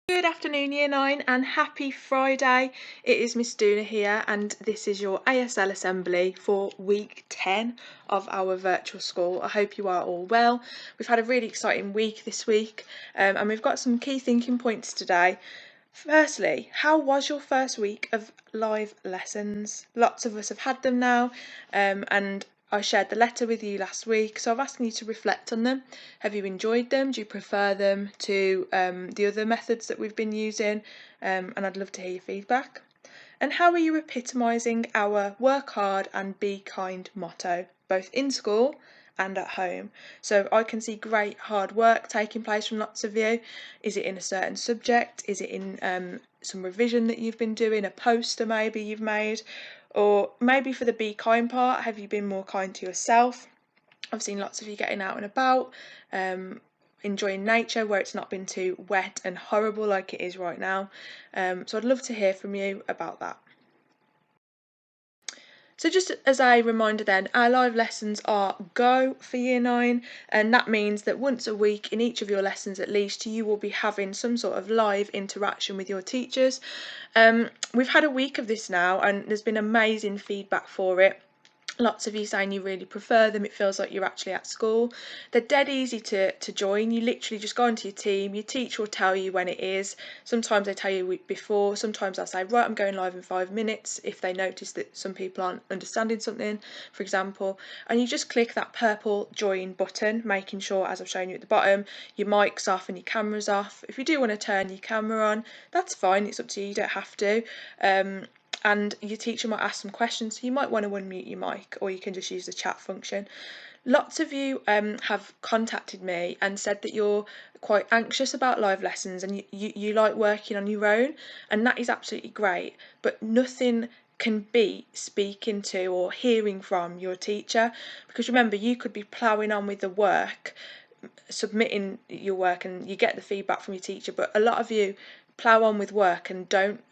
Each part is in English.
Good afternoon, Year 9, and happy Friday. It is Miss Dooner here, and this is your ASL assembly for week 10 of our virtual school. I hope you are all well. We've had a really exciting week this week, and we've got some key thinking points today. Firstly, how was your first week of live lessons? Lots of us have had them now, and I shared the letter with you last week, so I've asked you to reflect on them. Have you enjoyed them? Do you prefer them to the other methods that we've been using? And I'd love to hear your feedback. And how are you epitomising our work hard and be kind motto, both in school and at home? So I can see great hard work taking place from lots of you. Is it in a certain subject? Is it in some revision that you've been doing, a poster maybe you've made? Or maybe for the be kind part, have you been more kind to yourself? I've seen lots of you getting out and about, enjoying nature where it's not been too wet and horrible like it is right now. So I'd love to hear from you about that. So just as a reminder then, our live lessons are go for Year 9, and that means that once a week in each of your lessons at least, you will be having some sort of live interaction with your teachers. We've had a week of this now, and there's been amazing feedback for it. Lots of you saying you really prefer them. It feels like you're actually at school. They're dead easy to join. You literally just go into your team. Your teacher will tell you when it is. Sometimes they tell you a week before. Sometimes they'll say, right, I'm going live in 5 minutes, if they notice that some people aren't understanding something, for example. And you just click that purple join button, making sure, as I've shown you at the bottom, your mic's off and your camera's off. If you do want to turn your camera on, that's fine. It's up to you. You don't have to. And your teacher might ask some questions, so you might want to unmute your mic, or you can just use the chat function. Lots of you have contacted me and said that you're quite anxious about live lessons and you like working on your own, and that is absolutely great, but nothing can beat speaking to or hearing from your teacher, because remember, you could be ploughing on with the work, submitting your work, and you get the feedback from your teacher, but a lot of you plough on with work and don't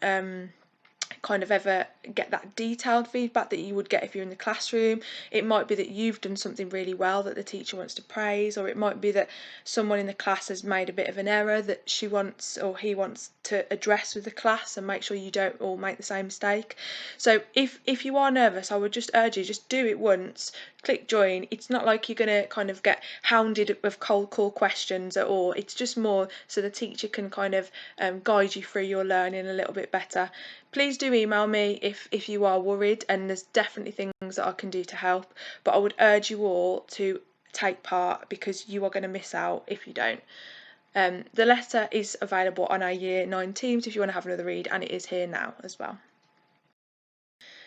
kind of ever get that detailed feedback that you would get if you're in the classroom. It might be that you've done something really well that the teacher wants to praise, or it might be that someone in the class has made a bit of an error that she wants or he wants to address with the class and make sure you don't all make the same mistake. So if you are nervous, I would just urge you, just do it once, click join. It's not like you're going to kind of get hounded with cold call questions at all. It's just more so the teacher can kind of guide you through your learning a little bit better. Please do email me if you are worried, and there's definitely things that I can do to help, but I would urge you all to take part, because you are going to miss out if you don't. The letter is available on our Year 9 teams if you want to have another read, and it is here now as well.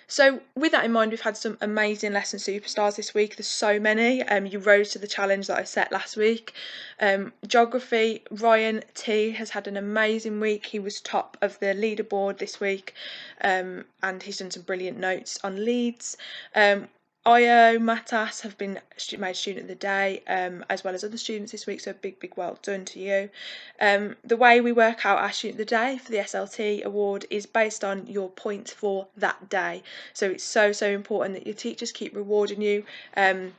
So with that in mind, we've had some amazing lesson superstars this week. There's so many. You rose to the challenge that I set last week. Geography, Ryan T has had an amazing week. He was top of the leaderboard this week, and he's done some brilliant notes on leads. Io, Matas have been made Student of the Day, as well as other students this week, so big well done to you. The way we work out our Student of the Day for the SLT award is based on your points for that day. So it's so important that your teachers keep rewarding you,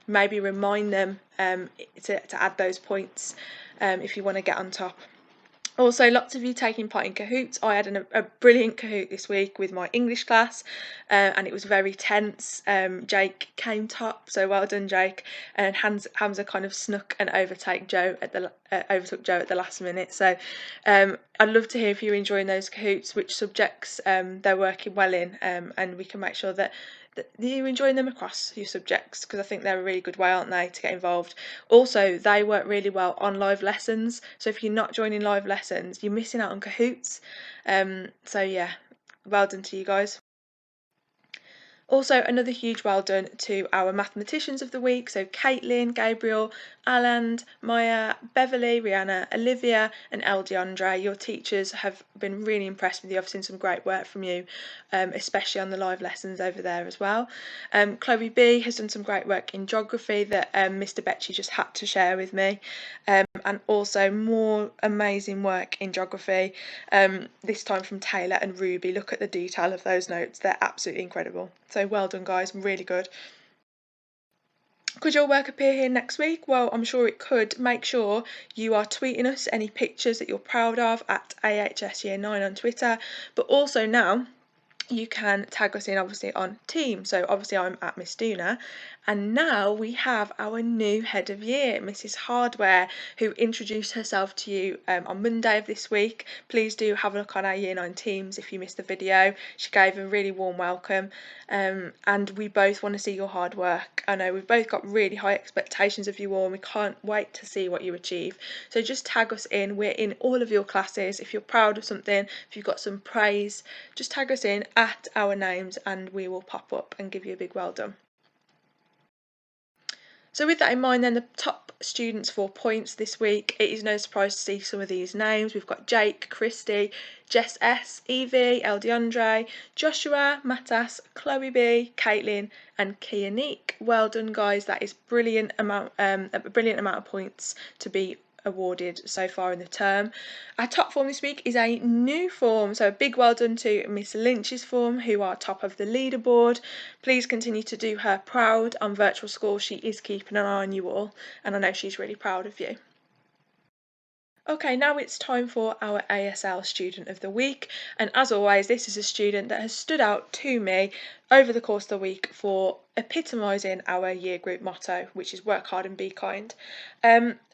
maybe remind them to add those points if you want to get on top. Also, lots of you taking part in Kahoots. I had a brilliant Kahoot this week with my English class, and it was very tense. Jake came top, so well done, Jake. And Hamza kind of snuck and overtook Joe at the last minute. So I'd love to hear if you're enjoying those Kahoots, which subjects they're working well in, and we can make sure that you're enjoying them across your subjects, because I think they're a really good way, aren't they, to get involved. Also, they work really well on live lessons, so if you're not joining live lessons, you're missing out on Kahoots. So yeah, well done to you guys. Also, another huge well done to our mathematicians of the week, so Caitlin, Gabriel, Aland, Maya, Beverly, Rihanna, Olivia and El DeAndre. Your teachers have been really impressed with you. I've seen some great work from you, especially on the live lessons over there as well. Chloe B has done some great work in geography that Mr. Betchy just had to share with me, and also more amazing work in geography, this time from Taylor and Ruby. Look at the detail of those notes, they're absolutely incredible. So well done guys, really good. Could your work appear here next week? Well, I'm sure it could. Make sure you are tweeting us any pictures that you're proud of at AHS Year 9 on Twitter, but also now you can tag us in obviously on team. So obviously I'm at Miss Dooner, and now we have our new head of year, Mrs. Hardware, who introduced herself to you on Monday of this week. Please do have a look on our Year 9 teams if you missed the video. She gave a really warm welcome, and we both want to see your hard work. I know we've both got really high expectations of you all, and we can't wait to see what you achieve. So just tag us in. We're in all of your classes. If you're proud of something, if you've got some praise, just tag us in at our names and we will pop up and give you a big well done. So with that in mind then, the top students for points this week, it is no surprise to see some of these names. We've got Jake, Christy, Jess S, Evie, Eldeandre, Joshua, Matas, Chloe B, Caitlin and Kianique. Well done guys, that is a brilliant amount of points to be awarded so far in the term. Our top form this week is a new form, so a big well done to Miss Lynch's form, who are top of the leaderboard. Please continue to do her proud on virtual school. She is keeping an eye on you all, and I know she's really proud of you. Okay, now it's time for our ASL Student of the Week, and as always, this is a student that has stood out to me over the course of the week for epitomising our year group motto, which is work hard and be kind.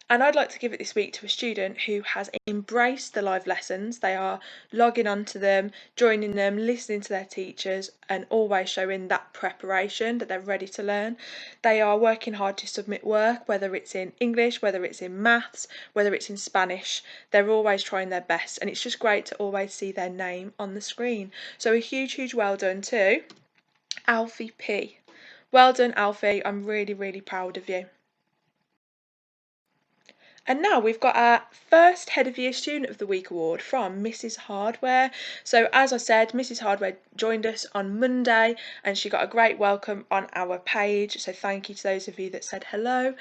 And I'd like to give it this week to a student who has embraced the live lessons. They are logging onto them, joining them, listening to their teachers, and always showing that preparation that they're ready to learn. They are working hard to submit work, whether it's in English, whether it's in maths, whether it's in Spanish. They're always trying their best, and it's just great to always see their name on the screen. So a huge well done to Alfie P. Well done, Alfie. I'm really, really proud of you. And now we've got our first Head of Year Student of the Week award from Mrs. Hardware. So as I said, Mrs. Hardware joined us on Monday and she got a great welcome on our page. So thank you to those of you that said hello.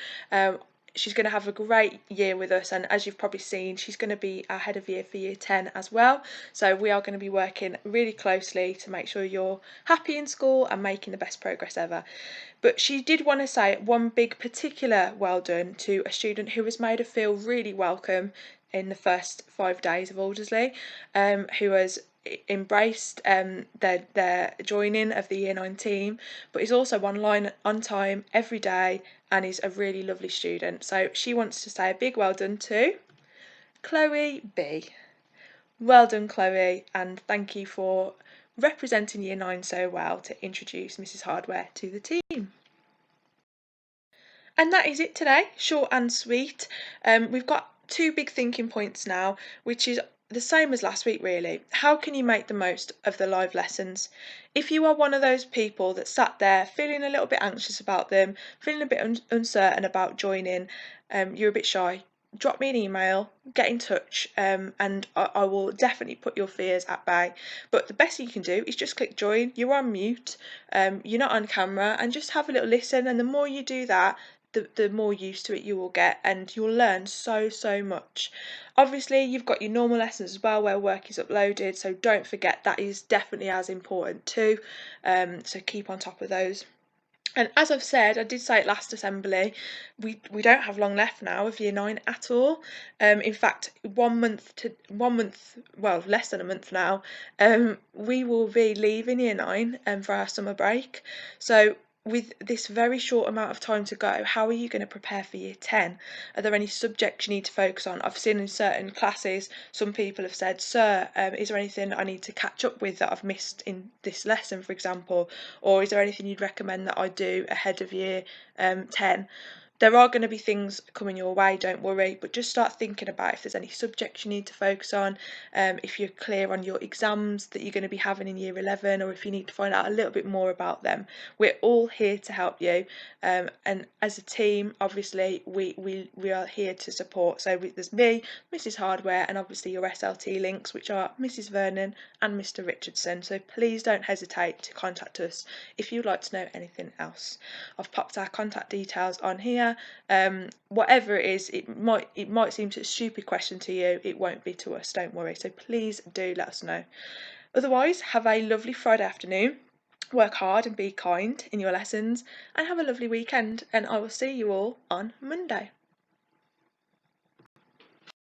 She's going to have a great year with us, and as you've probably seen, she's going to be our head of year for year 10 as well. So we are going to be working really closely to make sure you're happy in school and making the best progress ever. But she did want to say one big particular well done to a student who was made to feel really welcome in the first 5 days of Aldersley, who has embraced their joining of the Year 9 team, but is also online on time every day and is a really lovely student. So she wants to say a big well done to Chloe B. Well done, Chloe, and thank you for representing Year 9 so well to introduce Mrs. Hardware to the team. And that is it today, short and sweet. We've got 2 big thinking points now, which is the same as last week really. How can you make the most of the live lessons? If you are one of those people that sat there feeling a little bit anxious about them, feeling a bit uncertain about joining, you're a bit shy, drop me an email, get in touch, and I will definitely put your fears at bay. But the best thing you can do is just click join. You're on mute, you're not on camera, and just have a little listen. And the more you do that, the more used to it you will get, and you'll learn so much. Obviously you've got your normal lessons as well where work is uploaded, so don't forget that is definitely as important too, so keep on top of those. And as I've said, I did say it last assembly, we don't have long left now of year 9 at all. In fact, 1 month, well, less than a month now, we will be leaving year 9 for our summer break. So with this very short amount of time to go, how are you going to prepare for year 10? Are there any subjects you need to focus on? I've seen in certain classes, some people have said, Sir, is there anything I need to catch up with that I've missed in this lesson, for example? Or is there anything you'd recommend that I do ahead of year 10? There are going to be things coming your way, don't worry, but just start thinking about if there's any subjects you need to focus on, if you're clear on your exams that you're going to be having in year 11, or if you need to find out a little bit more about them. We're all here to help you, and as a team, obviously, we are here to support. So there's me, Mrs. Hardware, and obviously your SLT links, which are Mrs. Vernon and Mr. Richardson. So please don't hesitate to contact us if you'd like to know anything else. I've popped our contact details on here. Whatever it is, it might seem a stupid question to you, it won't be to us, don't worry. So please do let us know. Otherwise, have a lovely Friday afternoon. work hard and be kind in your lessons, and have a lovely weekend, and I will see you all on Monday.